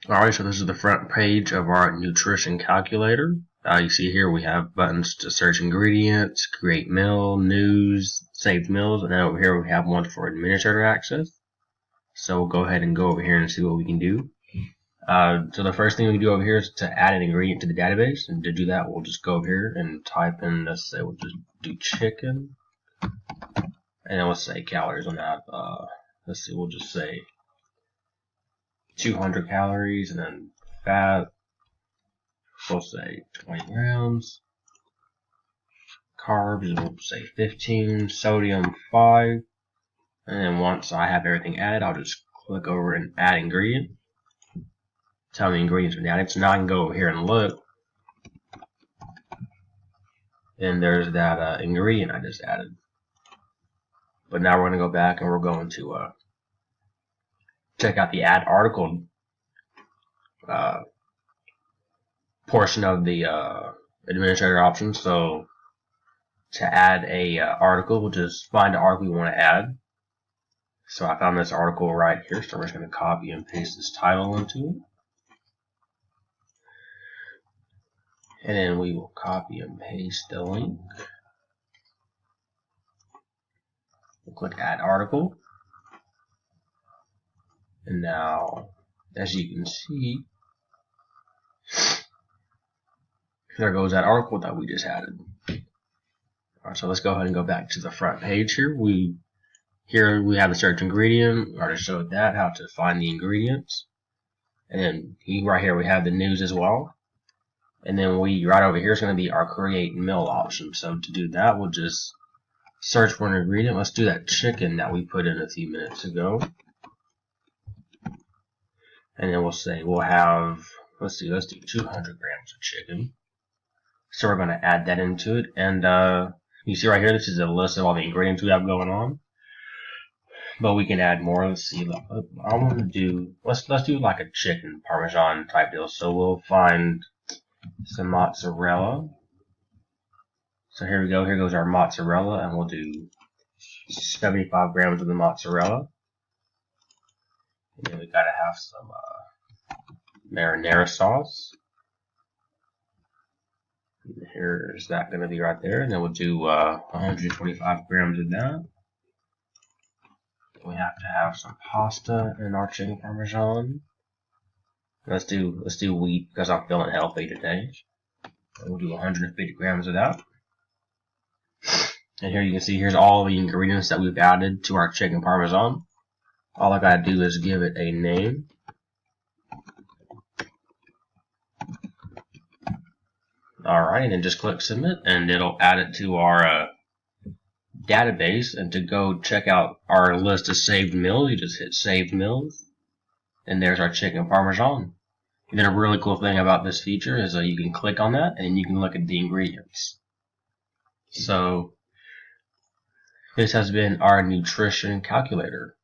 Alright, so this is the front page of our nutrition calculator. You see here we have buttons to search ingredients, create meal, news, saved meals, and then over here we have one for administrator access. So we'll go ahead and go over here and see what we can do. So the first thing we can do over here is to add an ingredient to the database, and to do that we'll just go over here and type in, let's say we'll just do chicken, and then we'll say calories on that. Let's see, we'll just say 200 calories, and then fat, we'll say 20 grams, carbs, we'll say 15, sodium 5, and then once I have everything added, I'll just click over and add ingredient, tell me the ingredients are added. So now I can go over here and look, and there's that ingredient I just added. But now we're going to go back and we're going to check out the add article portion of the administrator options. So to add a article, we'll just find the article we want to add. So I found this article right here, so we're just going to copy and paste this title into it. And then we will copy and paste the link. We'll click add article. And now, as you can see, there goes that article that we just added. Alright, so let's go ahead and go back to the front page here. Here we have the search ingredient. We already showed that, how to find the ingredients. And then right here we have the news as well. And then right over here is going to be our create meal option. So to do that, we'll just search for an ingredient. Let's do that chicken that we put in a few minutes ago. And then we'll say we'll have, let's do 200 grams of chicken. So we're going to add that into it. And you see right here, this is a list of all the ingredients we have going on. But we can add more. Let's see. I want to do, let's do like a chicken parmesan type deal. So we'll find some mozzarella. So here we go. Here goes our mozzarella, and we'll do 75 grams of the mozzarella. And then we gotta have some marinara sauce. And here's that gonna be right there. And then we'll do 125 grams of that. We have to have some pasta in our chicken parmesan. Let's do wheat because I'm feeling healthy today. And we'll do 150 grams of that. And here you can see here's all the ingredients that we've added to our chicken parmesan. All I gotta do is give it a name. Alright, and then just click submit, and it'll add it to our database. And to go check out our list of saved meals, you just hit saved meals, and there's our chicken parmesan. And then a really cool thing about this feature is you can click on that and you can look at the ingredients. So this has been our nutrition calculator.